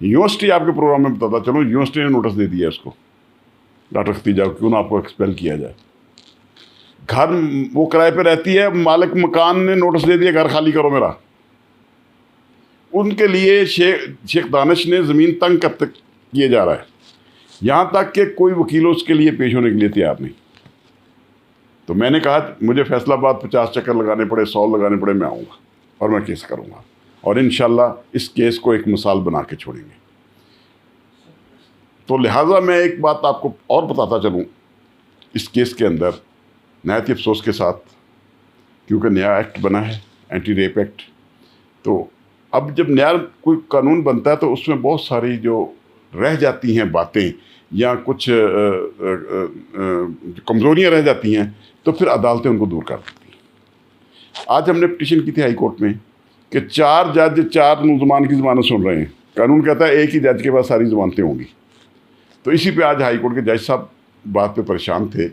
University آپ کے programme میں بتاتا چلو، یونیورسٹی نے نوٹس دے دیا اس کو، ڈاکٹر ختیجہ کو، کیوں نہ آپ کو ایکسپیل کیا جائے. گھر وہ کرائے پہ رہتی ہے، مالک مکان نے نوٹس دے دیا گھر خالی کرو میرا. ان کے لیے شیخ دانش نے زمین تنگ کب تک کیے جا رہا ہے، یہاں تک کہ کوئی وکیل اس کے لیے پیش ہونے کے لیے تیار نہیں. تو میں نے کہا مجھے فیصل آباد 50 چکر لگانے پڑے، 100 لگانے پڑے، میں آؤں گا اور میں کیس کروں گا، اور انشاءاللہ اس کیس کو ایک مثال بنا کے چھوڑیں گے. تو لہٰذا میں ایک بات آپ کو اور بتاتا چلوں اس کیس کے اندر، نہایت افسوس کے ساتھ، کیونکہ نیا ایکٹ بنا ہے، اینٹی ریپ ایکٹ. تو اب جب نیا کوئی قانون بنتا ہے تو اس میں بہت ساری جو رہ جاتی ہیں باتیں یا کچھ کمزوریاں رہ جاتی ہیں، تو پھر عدالتیں ان کو دور کر دیتی ہیں. آج ہم نے پٹیشن کی تھی ہائی کورٹ میں کہ 4 جج 4 ملزمان کی ضمانت سن رہے ہیں. قانون کہتا ہے ایک ہی جج کے پاس ساری ضمانتیں ہوں گی. تو اسی پہ آج ہائی کورٹ کے جج صاحب بات پہ پریشان تھے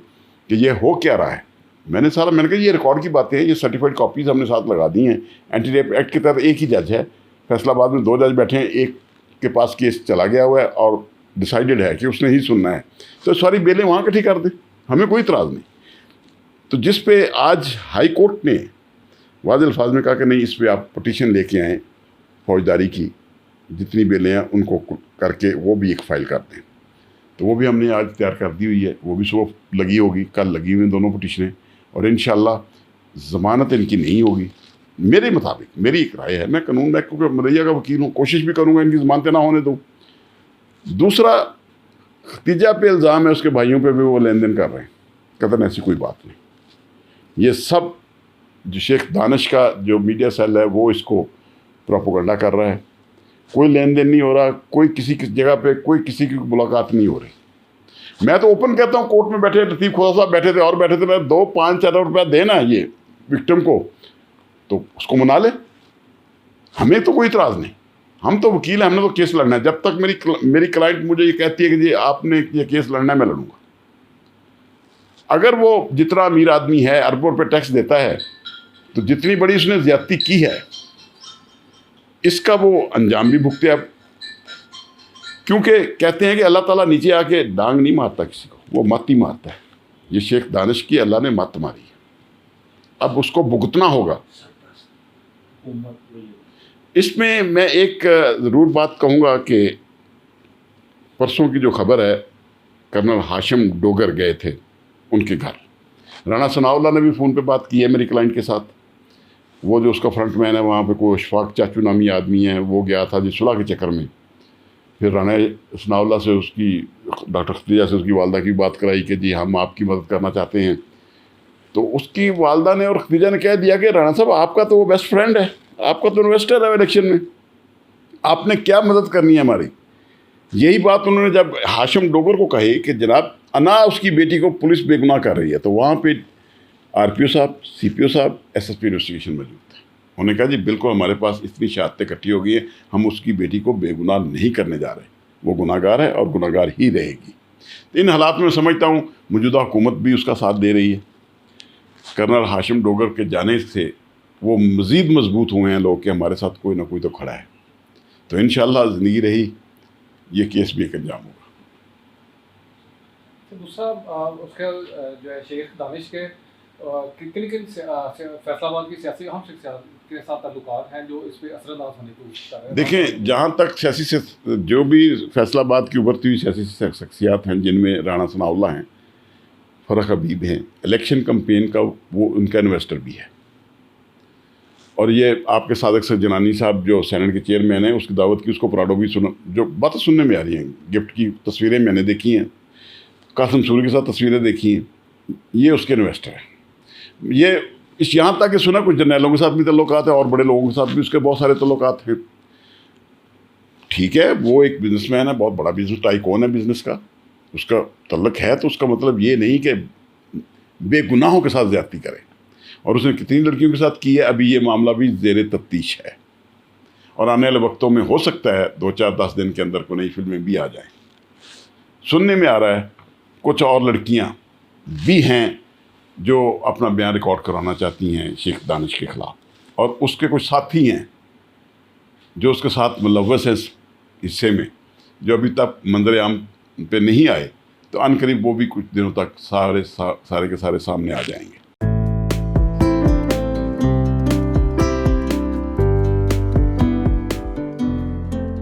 کہ یہ ہو کیا رہا ہے. میں نے کہا یہ ریکارڈ کی باتیں ہیں، یہ سرٹیفائڈ کاپیز ہم نے ساتھ لگا دی ہیں. اینٹی ریپ ایکٹ کے تحت ایک ہی جج ہے، فیصل آباد میں 2 جج بیٹھے ہیں، ایک کے پاس کیس چلا گیا ہوا ہے اور ڈیسائیڈڈ ہے کہ اس نے ہی سننا ہے. تو ساری بیلیں وہاں کٹھی کر دیں، ہمیں کوئی اعتراض نہیں. تو جس پہ آج ہائی کورٹ نے واضح الفاظ میں کہا کہ نہیں، اس پہ آپ پٹیشن لے کے آئیں فوجداری کی، جتنی بیلیں ہیں ان کو کر کے وہ بھی ایک فائل کر دیں. تو وہ بھی ہم نے آج تیار کر دی ہوئی ہے، وہ بھی صبح لگی ہوگی، کل لگی ہوئی ہیں دونوں پٹیشنیں. اور انشاءاللہ ضمانت ان کی نہیں ہوگی میرے مطابق. میری ایک رائے ہے، میں قانون میں کیونکہ مدعیہ کا وکیل ہوں، کوشش بھی کروں گا ان کی ضمانتیں نہ ہونے دوں. دوسرا، ختیجہ پہ الزام ہے، اس کے بھائیوں پہ بھی وہ لین دین کر رہے ہیں، قطعاً ایسی کوئی بات نہیں. یہ سب جو شیخ دانش کا جو میڈیا سیل ہے وہ اس کو پروپیگنڈا کر رہا ہے. کوئی لین دین نہیں ہو رہا، کوئی کسی کی جگہ پہ کوئی کسی کی ملاقات نہیں ہو رہی. میں تو اوپن کہتا ہوں، کورٹ میں بیٹھے لطیف کھوسہ صاحب بیٹھے تھے اور بیٹھے تھے، میں 2-5 ارب روپیہ دینا یہ وکٹم کو تو اس کو منا لے، ہمیں تو کوئی اعتراض نہیں. ہم تو وکیل ہیں، ہم نے تو کیس لڑنا ہے. جب تک میری کلائنٹ مجھے یہ کہتی ہے کہ جی آپ نے یہ کیس لڑنا ہے، میں لڑوں گا. اگر وہ جتنا امیر آدمی ہے، اربوں روپے ٹیکس دیتا ہے، تو جتنی بڑی اس نے زیادتی کی ہے اس کا وہ انجام بھی بھگتے. اب کیونکہ کہتے ہیں کہ اللہ تعالیٰ نیچے آ کے ڈانگ نہیں مارتا کسی کو، وہ مت ہی مارتا ہے. یہ شیخ دانش کی اللہ نے مت ماری ہے، اب اس کو بھگتنا ہوگا. اس میں میں ایک ضرور بات کہوں گا کہ پرسوں کی جو خبر ہے، کرنل ہاشم ڈوگر گئے تھے ان کے گھر. رانا ثناء اللہ نے بھی فون پہ بات کی ہے میری کلائنٹ کے ساتھ. وہ جو اس کا فرنٹ مین ہے وہاں پہ، کوئی اشفاق چاچو نامی آدمی ہے، وہ گیا تھا جی صلح کے چکر میں. پھر رانا ثناء اللہ سے اس کی ڈاکٹر ختیجہ سے اس کی والدہ کی بات کرائی کہ جی ہم آپ کی مدد کرنا چاہتے ہیں. تو اس کی والدہ نے اور ختیجہ نے کہہ دیا کہ رانا صاحب آپ کا تو وہ بیسٹ فرینڈ ہے، آپ کا تو انویسٹر ہے الیکشن میں، آپ نے کیا مدد کرنی ہے ہماری. یہی بات انہوں نے جب ہاشم ڈوگر کو کہی کہ جناب انا اس کی بیٹی کو پولیس بے گناہ کر رہی ہے، تو وہاں پہ آر پی او صاحب، سی پی او صاحب، ایس ایس پی انویسٹیگیشن موجود تھے. انہوں نے کہا جی بالکل ہمارے پاس اتنی شہادتیں اکٹھی ہو گئی ہیں، ہم اس کی بیٹی کو بے گناہ نہیں کرنے جا رہے، وہ گناہ گار ہے اور گناہ گار ہی رہے گی. ان حالات میں سمجھتا ہوں موجودہ حکومت بھی اس کا ساتھ دے رہی ہے. کرنل ہاشم ڈوگر کے جانے سے وہ مزید مضبوط ہوئے ہیں لوگ کہ ہمارے ساتھ کوئی نہ کوئی تو کھڑا ہے. تو انشاءاللہ زندگی رہی یہ کیس بھی ایک انجام ہوگا. دوسرا اس کا جو ہے شیخ دانش کے کن کن فیصلہ آباد کی سیاسی اہم شخصیات کے ساتھ تعلقات ہیں جو اس پہ اثر انداز ہونے کو کر رہے ہیں؟ دیکھیں، جہاں تک سیاسی سے جو بھی فیصل آباد کی ابھرتی ہوئی سیاسی شخصیات ہیں، جن میں رانا ثناء اللہ ہیں، فرح حبیب ہیں، الیکشن کمپین کا وہ ان کا انویسٹر بھی ہے. اور یہ آپ کے صادق سے جنانی صاحب جو سینٹ کے چیئرمین ہیں، اس کی دعوت کی، اس کو پراڈو بھی سنا، جو باتیں سننے میں آ رہی ہیں، گفٹ کی تصویریں میں نے دیکھی ہیں، قاسم سوری کے ساتھ تصویریں دیکھی ہیں، یہ اس کے انویسٹر ہیں. یہ یہاں تک کہ سنا کچھ جرنیلوں کے ساتھ بھی تعلقات ہیں اور بڑے لوگوں کے ساتھ بھی اس کے بہت سارے تعلقات ہیں. ٹھیک ہے، وہ ایک بزنس مین ہے، بہت بڑا بزنس ٹائکون ہے بزنس کا، اس کا تعلق ہے، تو اس کا مطلب یہ نہیں کہ بے گناہوں کے ساتھ زیادتی کرے. اور اس نے کتنی لڑکیوں کے ساتھ کی ہے، ابھی یہ معاملہ بھی زیر تفتیش ہے، اور آنے والے وقتوں میں ہو سکتا ہے 2-4-10 دن کے اندر کوئی نئی فلمیں بھی آ جائیں. سننے میں آ رہا ہے کچھ اور لڑکیاں بھی ہیں جو اپنا بیان ریکارڈ کرانا چاہتی ہیں شیخ دانش کے خلاف، اور اس کے کچھ ساتھی ہیں جو اس کے ساتھ ملوث ہیں حصے میں جو ابھی تک منظر عام پہ نہیں آئے، تو ان قریب وہ بھی کچھ دنوں تک سارے کے سارے سامنے آ جائیں گے۔